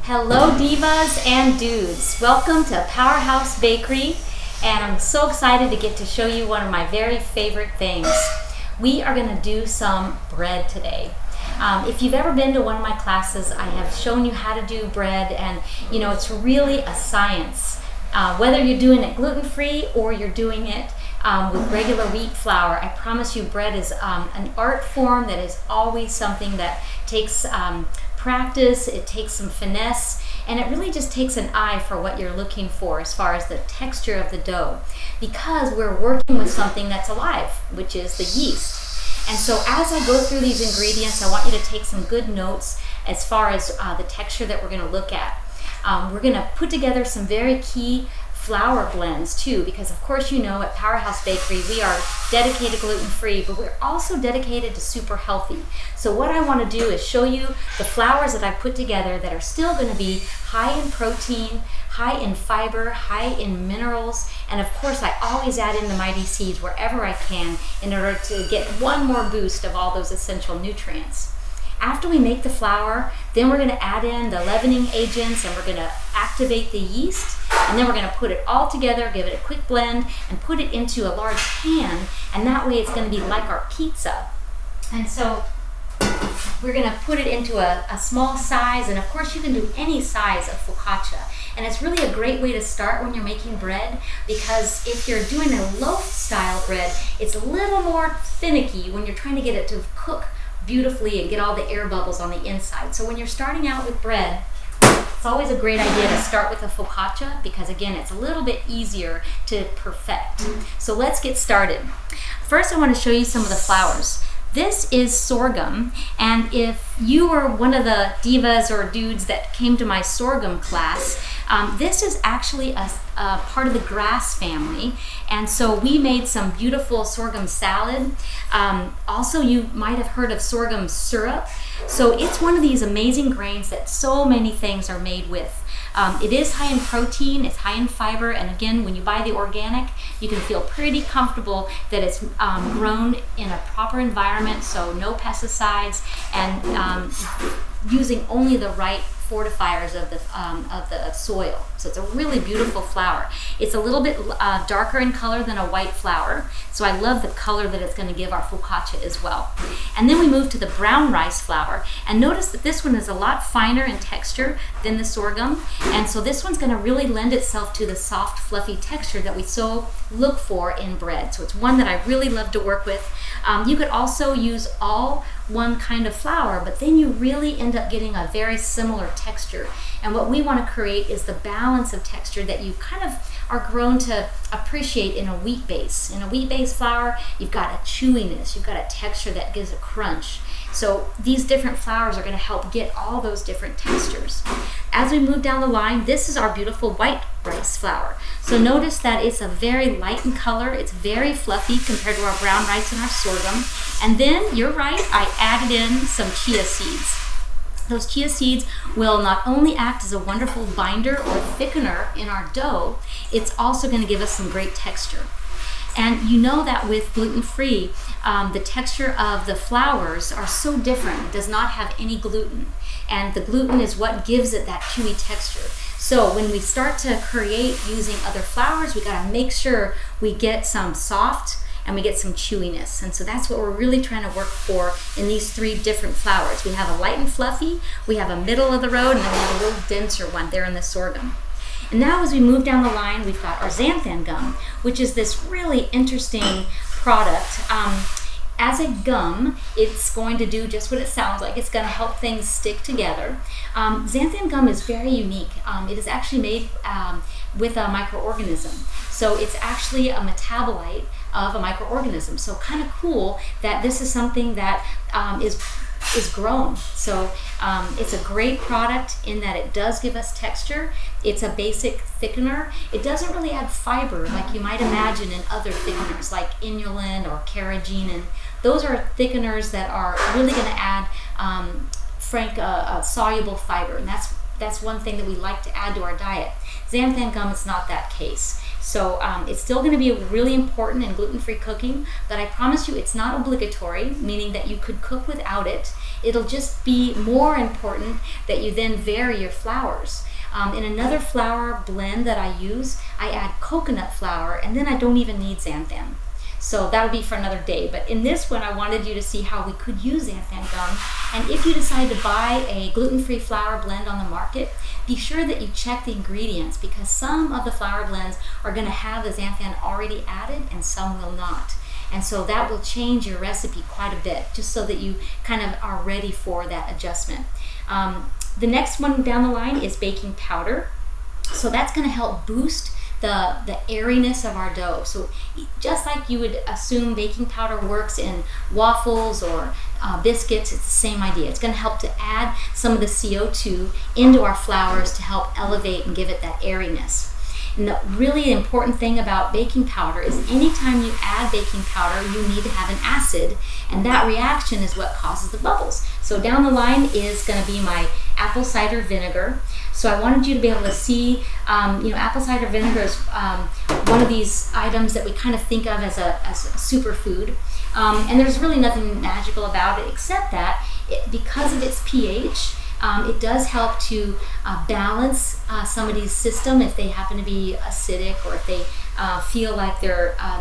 Hello divas and dudes, welcome to Powerhouse Bakery, and I'm so excited to get to show you one of my very favorite things. We are going to do some bread today. If you've ever been to one of my classes, I have shown you how to do bread, and you know, it's really a science. Whether you're doing it gluten-free or you're doing it with regular wheat flour, I promise you bread is an art form that is always something that takes practice, it takes some finesse, and it really just takes an eye for what you're looking for as far as the texture of the dough, because we're working with something that's alive, which is the yeast. And so as I go through these ingredients, I want you to take some good notes as far as the texture that we're going to look at. We're going to put together some very key flour blends too, because of course you know at Powerhouse Bakery we are dedicated gluten-free, but we're also dedicated to super healthy. So what I want to do is show you the flours that I put together that are still going to be high in protein, high in fiber, high in minerals, and of course I always add in the mighty seeds wherever I can in order to get one more boost of all those essential nutrients. After we make the flour, then we're going to add in the leavening agents, and we're going to activate the yeast, and then we're going to put it all together, give it a quick blend, and put it into a large pan, and that way it's going to be like our pizza. And so we're going to put it into a small size, and of course you can do any size of focaccia. And it's really a great way to start when you're making bread, because if you're doing a loaf style bread, it's a little more finicky when you're trying to get it to cook beautifully and get all the air bubbles on the inside. So when you're starting out with bread, it's always a great idea to start with a focaccia, because again, it's a little bit easier to perfect. So let's get started. First, I want to show you some of the flours. This is sorghum, and if you were one of the divas or dudes that came to my sorghum class, this is actually a part of the grass family, and so we made some beautiful sorghum salad. Also, you might have heard of sorghum syrup. So it's one of these amazing grains that so many things are made with. It is high in protein, it's high in fiber, and again, when you buy the organic, you can feel pretty comfortable that it's grown in a proper environment, so no pesticides, and using only the right fortifiers of the soil. So it's a really beautiful flour. It's a little bit darker in color than a white flour, so I love the color that it's going to give our focaccia as well. And then we move to the brown rice flour, and notice that this one is a lot finer in texture than the sorghum, and so this one's going to really lend itself to the soft, fluffy texture that we so look for in bread. So it's one that I really love to work with. You could also use all one kind of flour, but then you really end up getting a very similar texture. And what we want to create is the balance of texture that you kind of are grown to appreciate in a wheat base. In a wheat base flour, you've got a chewiness, you've got a texture that gives a crunch. So these different flours are going to help get all those different textures. As we move down the line, this is our beautiful white rice flour. So notice that it's a very light in color, it's very fluffy compared to our brown rice and our sorghum. And then, you're right, I added in some chia seeds. Those chia seeds will not only act as a wonderful binder or thickener in our dough, it's also going to give us some great texture. And you know that with gluten-free, the texture of the flours are so different. It does not have any gluten. And the gluten is what gives it that chewy texture. So when we start to create using other flours, we got to make sure we get some soft and we get some chewiness. And so that's what we're really trying to work for in these three different flours. We have a light and fluffy, we have a middle of the road, and then we have a little denser one there in the sorghum. And now as we move down the line, we've got our xanthan gum, which is this really interesting product. As a gum, it's going to do just what it sounds like. It's going to help things stick together. Xanthan gum is very unique. It is actually made with a microorganism. So it's actually a metabolite of a microorganism. So kind of cool that this is something that is grown. So it's a great product in that it does give us texture. It's a basic thickener. It doesn't really add fiber like you might imagine in other thickeners like inulin or carrageenan. Those are thickeners that are really going to add soluble fiber, and that's one thing that we like to add to our diet. Xanthan gum is not that case. So it's still going to be really important in gluten-free cooking, but I promise you it's not obligatory, meaning that you could cook without it. It'll just be more important that you then vary your flours. In another flour blend that I use, I add coconut flour, and then I don't even need xanthan. So that'll be for another day. But in this one, I wanted you to see how we could use xanthan gum. And if you decide to buy a gluten-free flour blend on the market, be sure that you check the ingredients, because some of the flour blends are going to have the xanthan already added and some will not. And so that will change your recipe quite a bit, just so that you kind of are ready for that adjustment. The next one down the line is baking powder. So that's going to help boost the airiness of our dough. So just like you would assume baking powder works in waffles or biscuits, it's the same idea. It's going to help to add some of the CO2 into our flours to help elevate and give it that airiness. And the really important thing about baking powder is anytime you add baking powder, you need to have an acid, and that reaction is what causes the bubbles. So down the line is going to be my apple cider vinegar. So I wanted you to be able to see, apple cider vinegar is one of these items that we kind of think of as a superfood. And there's really nothing magical about it except that because of its pH, it does help to balance somebody's system if they happen to be acidic, or if they feel like they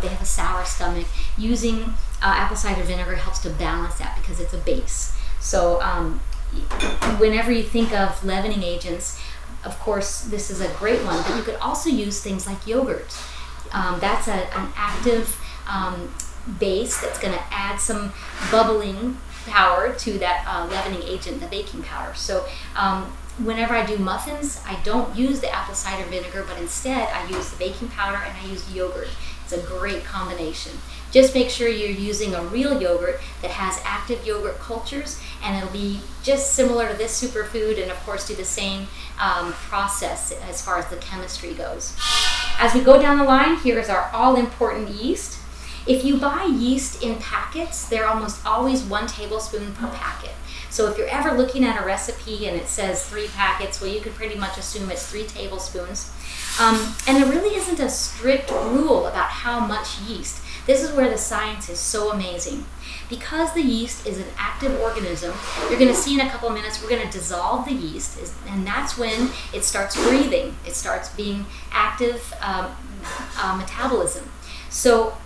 have a sour stomach. Using apple cider vinegar helps to balance that because it's a base. So whenever you think of leavening agents, of course, this is a great one, but you could also use things like yogurt. That's an active base that's going to add some bubbling power to that leavening agent, the baking powder. So whenever I do muffins, I don't use the apple cider vinegar, but instead I use the baking powder and I use yogurt. It's a great combination. Just make sure you're using a real yogurt that has active yogurt cultures, and it'll be just similar to this superfood, and of course do the same process as far as the chemistry goes. As we go down the line, here is our all-important yeast. If you buy yeast in packets, they're almost always 1 tablespoon per packet. So if you're ever looking at a recipe and it says 3 packets, well, you can pretty much assume it's 3 tablespoons. And there really isn't a strict rule about how much yeast. This is where the science is so amazing. Because the yeast is an active organism, you're going to see in a couple of minutes, we're going to dissolve the yeast, and that's when it starts breathing. It starts being active metabolism. So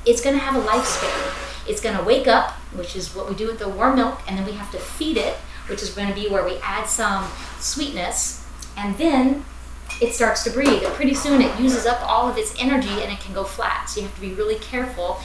it's going to have a lifespan. It's going to wake up, which is what we do with the warm milk, and then we have to feed it, which is going to be where we add some sweetness, and then it starts to breathe. And pretty soon it uses up all of its energy and it can go flat. So you have to be really careful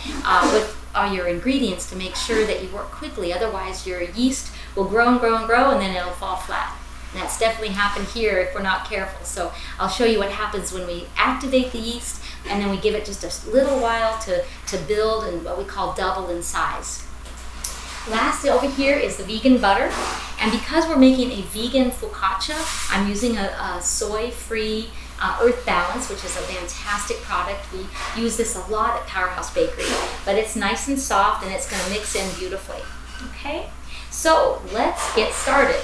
with all your ingredients to make sure that you work quickly. Otherwise your yeast will grow and grow and grow, and then it'll fall flat. And that's definitely happened here if we're not careful. So I'll show you what happens when we activate the yeast, and then we give it just a little while to build and what we call double in size. Last over here is the vegan butter. And because we're making a vegan focaccia, I'm using a soy-free Earth Balance, which is a fantastic product. We use this a lot at Powerhouse Bakery, but it's nice and soft and it's going to mix in beautifully. Okay, so let's get started.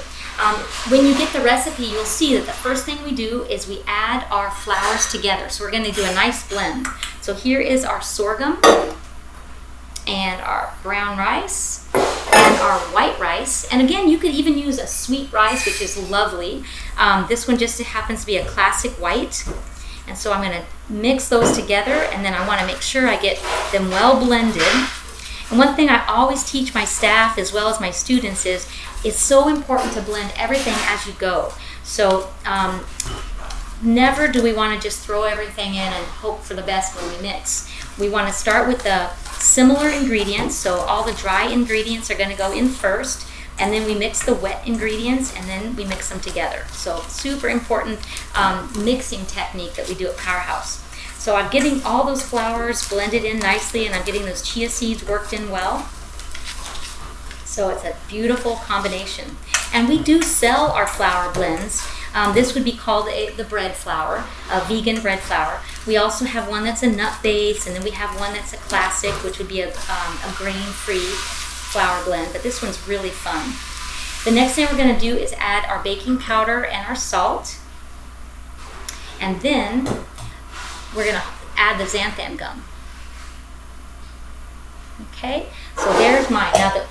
When you get the recipe, you'll see that the first thing we do is we add our flours together. So we're going to do a nice blend. So here is our sorghum and our brown rice and our white rice. And again, you could even use a sweet rice, which is lovely. This one just happens to be a classic white. And so I'm going to mix those together, and then I want to make sure I get them well blended. And one thing I always teach my staff as well as my students is it's so important to blend everything as you go. So never do we want to just throw everything in and hope for the best when we mix. We want to start with the similar ingredients. So all the dry ingredients are going to go in first, and then we mix the wet ingredients, and then we mix them together. So super important mixing technique that we do at Powerhouse. So I'm getting all those flours blended in nicely, and I'm getting those chia seeds worked in well. So it's a beautiful combination. And we do sell our flour blends. This would be called the bread flour, a vegan bread flour. We also have one that's a nut base, and then we have one that's a classic, which would be a grain-free flour blend. But this one's really fun. The next thing we're going to do is add our baking powder and our salt. And then we're going to add the xanthan gum. Okay, so there's mine. Now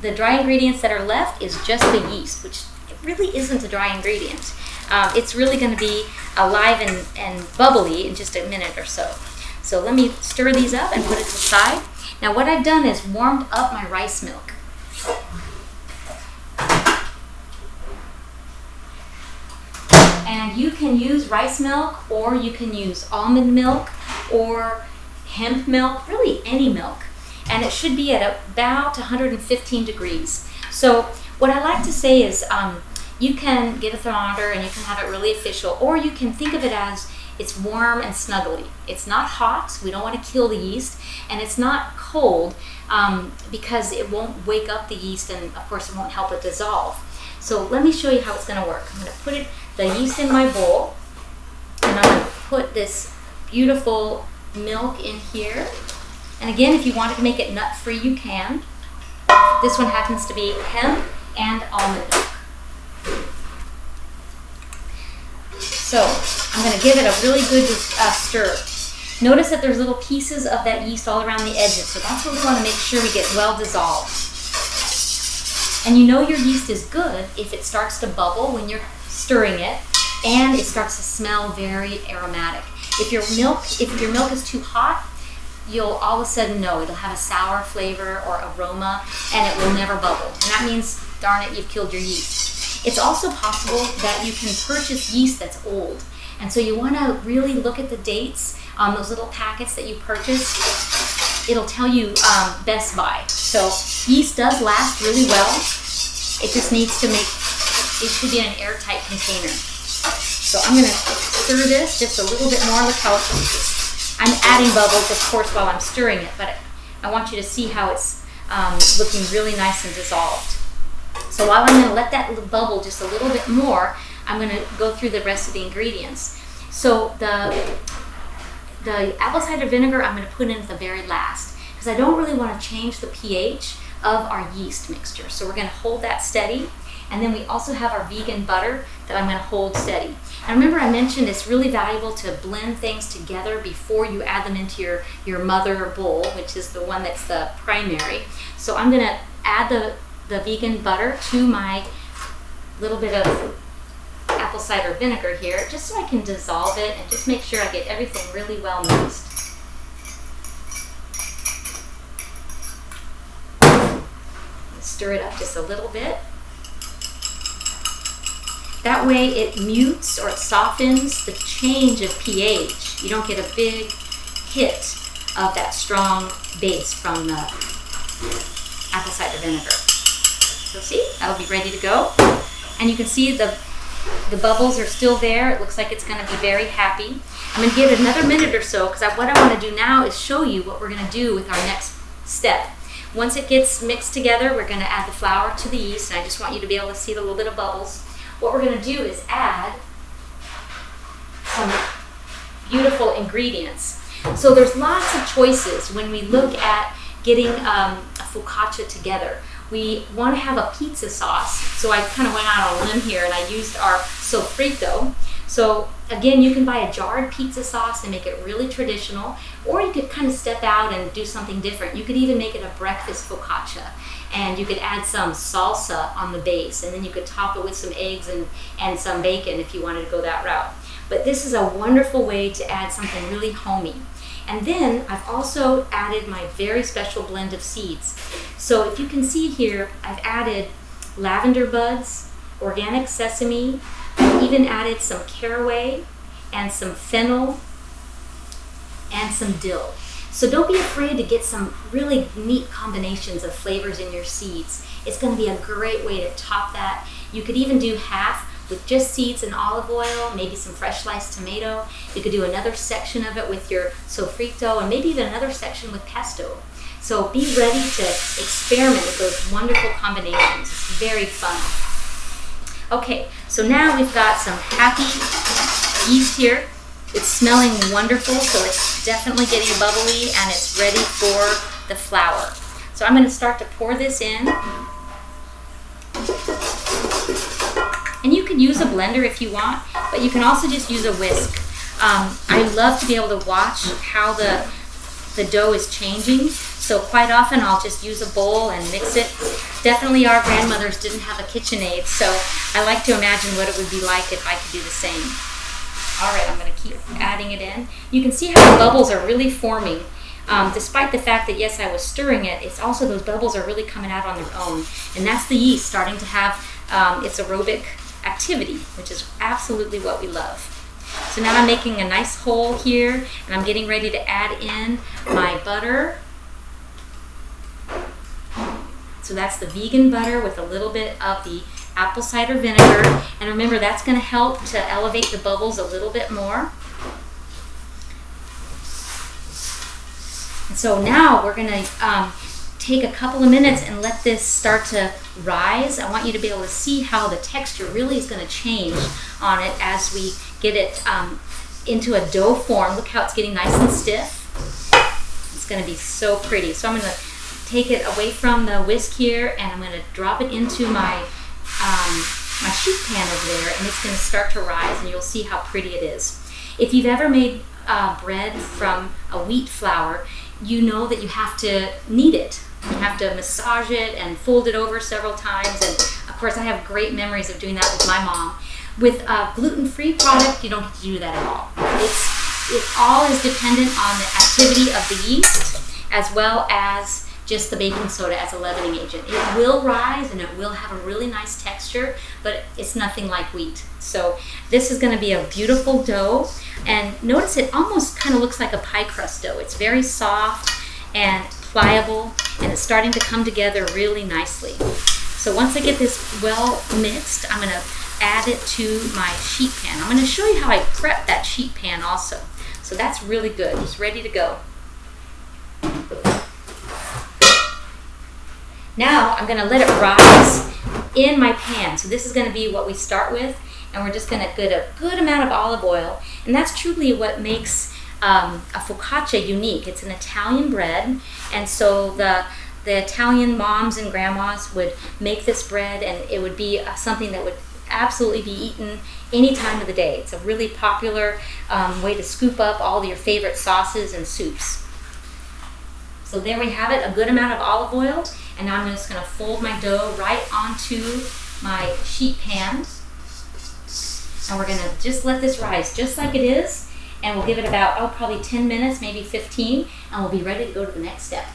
the dry ingredients that are left is just the yeast, which it really isn't a dry ingredient. It's really going to be alive and bubbly in just a minute or so. So let me stir these up and put it to the side. Now what I've done is warmed up my rice milk. And you can use rice milk, or you can use almond milk or hemp milk, really any milk. And it should be at about 115 degrees. So what I like to say is you can get a thermometer and you can have it really official, or you can think of it as it's warm and snuggly. It's not hot, we don't want to kill the yeast, and it's not cold because it won't wake up the yeast, and of course it won't help it dissolve. So let me show you how it's going to work. I'm going to put the yeast in my bowl, and I'm going to put this beautiful milk in here. And again, if you wanted to make it nut-free, you can. This one happens to be hemp and almond milk. So I'm going to give it a really good stir. Notice that there's little pieces of that yeast all around the edges, so that's what we want to make sure we get well dissolved. And you know your yeast is good if it starts to bubble when you're stirring it, and it starts to smell very aromatic. If your milk is too hot, you'll all of a sudden know it'll have a sour flavor or aroma, and it will never bubble. And that means, darn it, you've killed your yeast. It's also possible that you can purchase yeast that's old. And so you want to really look at the dates on those little packets that you purchase. It'll tell you best by. So yeast does last really well. It just needs to it should be in an airtight container. So I'm going to stir this just a little bit more. Look how I'm adding bubbles, of course, while I'm stirring it, but I want you to see how it's looking really nice and dissolved. So while I'm going to let that bubble just a little bit more, I'm going to go through the rest of the ingredients. So the apple cider vinegar I'm going to put in at the very last, because I don't really want to change the pH of our yeast mixture. So we're going to hold that steady. And then we also have our vegan butter that I'm going to hold steady. And remember, I mentioned it's really valuable to blend things together before you add them into your mother bowl, which is the one that's the primary. So I'm going to add the vegan butter to my little bit of apple cider vinegar here, just so I can dissolve it and just make sure I get everything really well mixed. Stir it up just a little bit. That way it mutes or it softens the change of pH. You don't get a big hit of that strong base from the apple cider vinegar. So see, that'll be ready to go. And you can see the bubbles are still there. It looks like it's going to be very happy. I'm going to give it another minute or so, because what I want to do now is show you what we're going to do with our next step. Once it gets mixed together, we're going to add the flour to the yeast, and I just want you to be able to see the little bit of bubbles. What we're going to do is add some beautiful ingredients. So there's lots of choices when we look at getting a focaccia together. We want to have a pizza sauce. So I kind of went out on a limb here and I used our sofrito. So again, you can buy a jarred pizza sauce and make it really traditional, or you could kind of step out and do something different. You could even make it a breakfast focaccia. And you could add some salsa on the base, and then you could top it with some eggs and some bacon if you wanted to go that route. But this is a wonderful way to add something really homey. And then I've also added my very special blend of seeds. So if you can see here, I've added lavender buds, organic sesame, I've even added some caraway and some fennel and some dill. So don't be afraid to get some really neat combinations of flavors in your seeds. It's going to be a great way to top that. You could even do half with just seeds and olive oil, maybe some fresh sliced tomato. You could do another section of it with your sofrito, and maybe even another section with pesto. So be ready to experiment with those wonderful combinations. It's very fun. Okay, so now we've got some happy yeast here. It's smelling wonderful, so it's definitely getting bubbly and it's ready for the flour. So I'm going to start to pour this in. And you can use a blender if you want, but you can also just use a whisk. I love to be able to watch how the dough is changing. So quite often I'll just use a bowl and mix it. Definitely our grandmothers didn't have a KitchenAid, so I like to imagine what it would be like if I could do the same. All right, I'm going to keep adding it in. You can see how the bubbles are really forming. Despite the fact that, yes, I was stirring it, it's also those bubbles are really coming out on their own. And that's the yeast starting to have its aerobic activity, which is absolutely what we love. So now I'm making a nice hole here, and I'm getting ready to add in my butter. So that's the vegan butter with a little bit of the apple cider vinegar. And remember, that's going to help to elevate the bubbles a little bit more. And so now we're going to take a couple of minutes and let this start to rise. I want you to be able to see how the texture really is going to change on it as we get it into a dough form. Look how it's getting nice and stiff. It's going to be so pretty. So I'm going to take it away from the whisk here, and I'm going to drop it into my my sheet pan over there, and it's going to start to rise, and you'll see how pretty it is. If you've ever made bread from a wheat flour, you know that you have to knead it. You have to massage it and fold it over several times, and of course I have great memories of doing that with my mom. With a gluten-free product, you don't have to do that at all. It all is dependent on the activity of the yeast as well as just the baking soda as a leavening agent. It will rise and it will have a really nice texture, but it's nothing like wheat. So this is going to be a beautiful dough, and notice it almost kind of looks like a pie crust dough. It's very soft and pliable, and it's starting to come together really nicely. So once I get this well mixed, I'm going to add it to my sheet pan. I'm going to show you how I prep that sheet pan also. So that's really good. It's ready to go. Now I'm going to let it rise in my pan. So this is going to be what we start with, and we're just going to get a good amount of olive oil. And that's truly what makes a focaccia unique. It's an Italian bread, and so the Italian moms and grandmas would make this bread, and it would be something that would absolutely be eaten any time of the day. It's a really popular way to scoop up all your favorite sauces and soups. So there we have it, a good amount of olive oil. And now I'm just going to fold my dough right onto my sheet pan. And we're going to just let this rise just like it is. And we'll give it about, probably 10 minutes, maybe 15. And we'll be ready to go to the next step.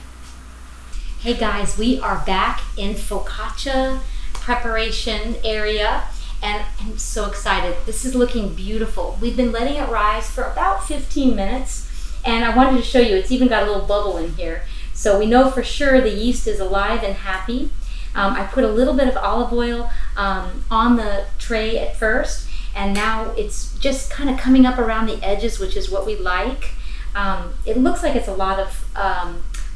Hey guys, we are back in focaccia preparation area. And I'm so excited. This is looking beautiful. We've been letting it rise for about 15 minutes. And I wanted to show you, it's even got a little bubble in here. So we know for sure the yeast is alive and happy. I put a little bit of olive oil on the tray at first, and now it's just kind of coming up around the edges, which is what we like. It looks like it's a lot of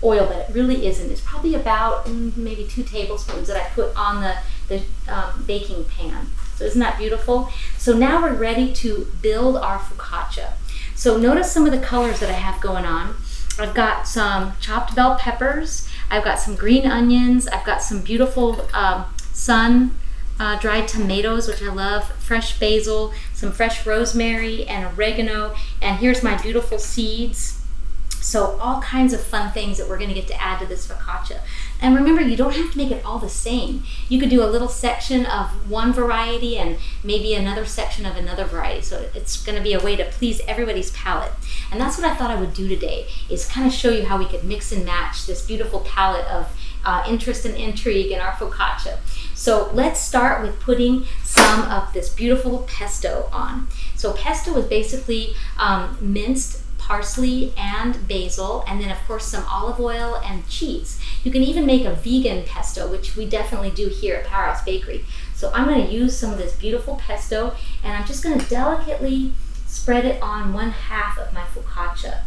oil, but it really isn't. It's probably about maybe 2 tablespoons that I put on the baking pan. So isn't that beautiful? So now we're ready to build our focaccia. So notice some of the colors that I have going on. I've got some chopped bell peppers, I've got some green onions, I've got some beautiful sun-dried tomatoes, which I love, fresh basil, some fresh rosemary and oregano, and here's my beautiful seeds. So all kinds of fun things that we're going to get to add to this focaccia. And remember, you don't have to make it all the same. You could do a little section of one variety and maybe another section of another variety. So it's going to be a way to please everybody's palate. And that's what I thought I would do today, is kind of show you how we could mix and match this beautiful palette of interest and intrigue in our focaccia. So let's start with putting some of this beautiful pesto on. So pesto is basically minced parsley and basil, and then of course some olive oil and cheese. You can even make a vegan pesto, which we definitely do here at Powerhouse Bakery. So I'm going to use some of this beautiful pesto, and I'm just going to delicately spread it on 1/2 of my focaccia.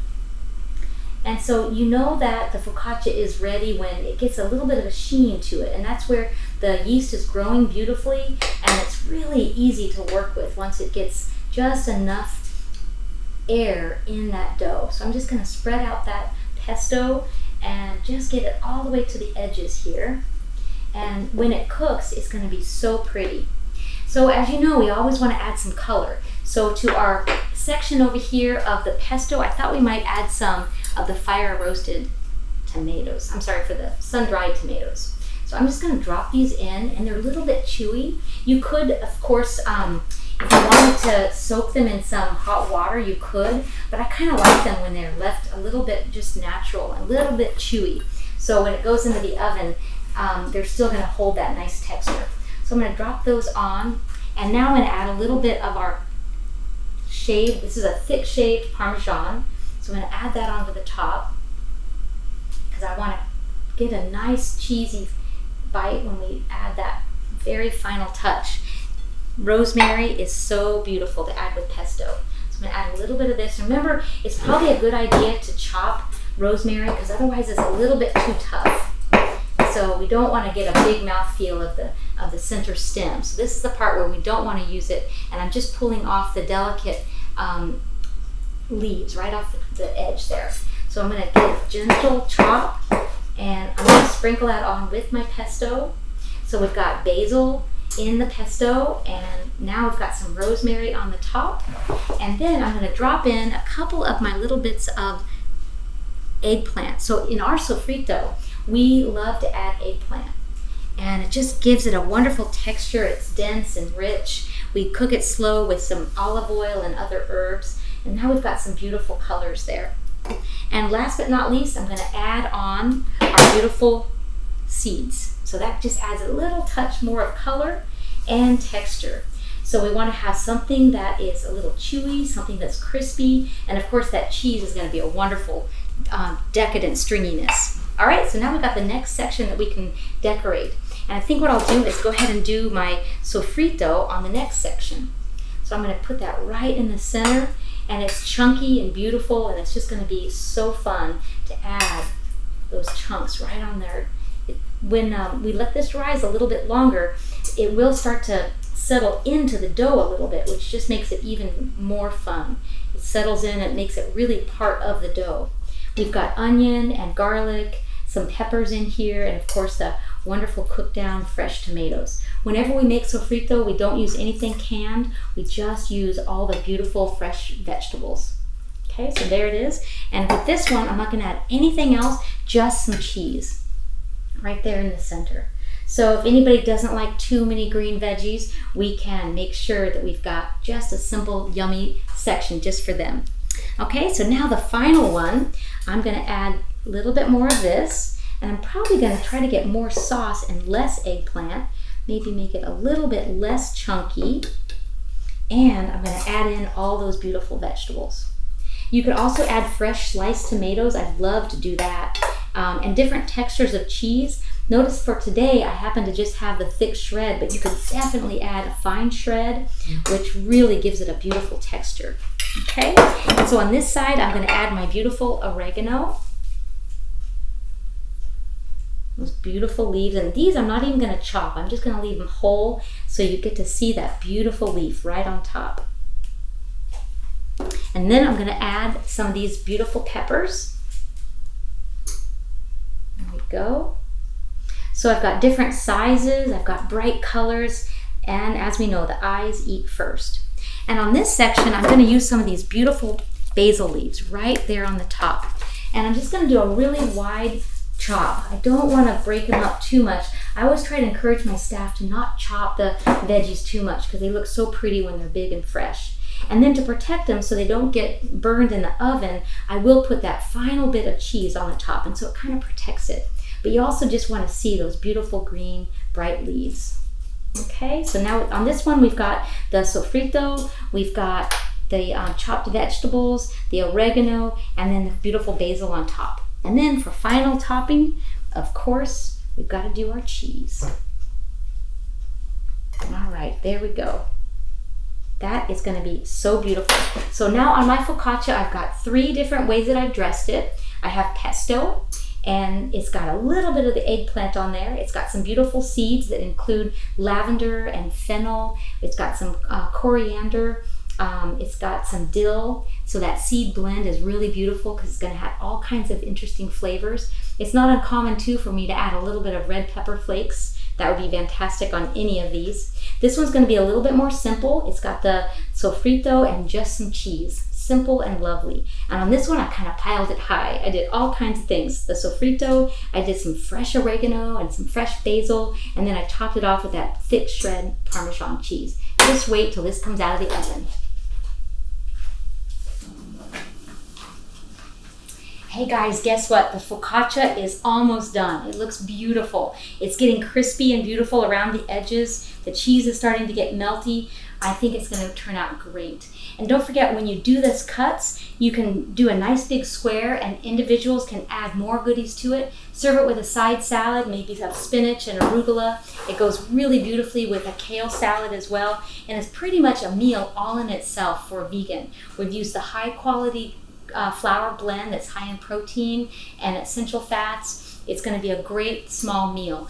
And so you know that the focaccia is ready when it gets a little bit of a sheen to it, and that's where the yeast is growing beautifully, and it's really easy to work with once it gets just enough air in that dough. So I'm just going to spread out that pesto and just get it all the way to the edges here. And when it cooks, it's going to be so pretty. So as you know, we always want to add some color. So to our section over here of the pesto, I thought we might add some of the fire roasted tomatoes. I'm sorry, for the sun-dried tomatoes. So I'm just going to drop these in, and they're a little bit chewy. You could, of course, if you wanted to soak them in some hot water, you could, but I kind of like them when they're left a little bit just natural, a little bit chewy. So when it goes into the oven, they're still going to hold that nice texture. So I'm going to drop those on, and now I'm going to add a little bit of our shaved, this is a thick shaved Parmesan. So I'm going to add that onto the top because I want to get a nice cheesy bite when we add that very final touch. Rosemary is so beautiful to add with pesto. So I'm going to add a little bit of this. Remember, it's probably a good idea to chop rosemary because otherwise it's a little bit too tough. So we don't want to get a big mouthfeel of the center stem. So this is the part where we don't want to use it, and I'm just pulling off the delicate leaves right off the edge there. So I'm going to get a gentle chop, and I'm going to sprinkle that on with my pesto. So we've got basil in the pesto, and now we've got some rosemary on the top. And then I'm going to drop in a couple of my little bits of eggplant. So in our sofrito, we love to add eggplant, and it just gives it a wonderful texture. It's dense and rich. We cook it slow with some olive oil and other herbs, and now we've got some beautiful colors there. And last but not least, I'm going to add on our beautiful seeds. So that just adds a little touch more of color and texture. So we want to have something that is a little chewy, something that's crispy, and of course that cheese is going to be a wonderful decadent stringiness. All right, so now we've got the next section that we can decorate. And I think what I'll do is go ahead and do my sofrito on the next section. So I'm going to put that right in the center, and it's chunky and beautiful, and it's just going to be so fun to add those chunks right on there. When we let this rise a little bit longer, it will start to settle into the dough a little bit, which just makes it even more fun. It settles in, it makes it really part of the dough. We've got onion and garlic, some peppers in here, and of course the wonderful cooked down fresh tomatoes. Whenever we make sofrito, we don't use anything canned. We just use all the beautiful fresh vegetables. Okay, so there it is. And with this one, I'm not going to add anything else, just some cheese right there in the center. So if anybody doesn't like too many green veggies, we can make sure that we've got just a simple, yummy section just for them. Okay, so now the final one, I'm going to add a little bit more of this, and I'm probably going to try to get more sauce and less eggplant, maybe make it a little bit less chunky, and I'm going to add in all those beautiful vegetables. You could also add fresh sliced tomatoes. I'd love to do that, and different textures of cheese. Notice for today, I happen to just have the thick shred, but you can definitely add a fine shred, which really gives it a beautiful texture. Okay, and so on this side, I'm going to add my beautiful oregano. Those beautiful leaves, and these I'm not even going to chop. I'm just going to leave them whole so you get to see that beautiful leaf right on top. And then I'm going to add some of these beautiful peppers. There we go. So I've got different sizes, I've got bright colors, and as we know, the eyes eat first. And on this section, I'm going to use some of these beautiful basil leaves right there on the top. And I'm just going to do a really wide chop. I don't want to break them up too much. I always try to encourage my staff to not chop the veggies too much because they look so pretty when they're big and fresh. And then to protect them so they don't get burned in the oven, I will put that final bit of cheese on the top, and so it kind of protects it. But you also just want to see those beautiful green, bright leaves. Okay, so now on this one, we've got the sofrito, we've got the chopped vegetables, the oregano, and then the beautiful basil on top. And then for final topping, of course, we've got to do our cheese. All right, there we go. That is going to be so beautiful. So now on my focaccia, I've got 3 different ways that I've dressed it. I have pesto, and it's got a little bit of the eggplant on there. It's got some beautiful seeds that include lavender and fennel. It's got some coriander. It's got some dill. So that seed blend is really beautiful because it's going to have all kinds of interesting flavors. It's not uncommon too for me to add a little bit of red pepper flakes That would be fantastic on any of these. This one's going to be a little bit more simple. It's got the sofrito and just some cheese. Simple and lovely. And on this one, I kind of piled it high. I did all kinds of things. The sofrito, I did some fresh oregano and some fresh basil, and then I topped it off with that thick shred Parmesan cheese. Just wait till this comes out of the oven. Hey guys, guess what? The focaccia is almost done. It looks beautiful. It's getting crispy and beautiful around the edges. The cheese is starting to get melty. I think it's going to turn out great. And don't forget, when you do this cuts, you can do a nice big square and individuals can add more goodies to it. Serve it with a side salad, maybe some spinach and arugula. It goes really beautifully with a kale salad as well. And it's pretty much a meal all in itself for a vegan. We've used the high quality flour blend that's high in protein and essential fats. It's going to be a great small meal.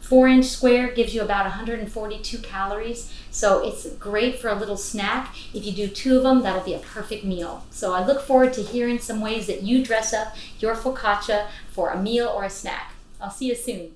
4-inch square gives you about 142 calories, so it's great for a little snack. If you do 2 of them, that'll be a perfect meal. So I look forward to hearing some ways that you dress up your focaccia for a meal or a snack. I'll see you soon.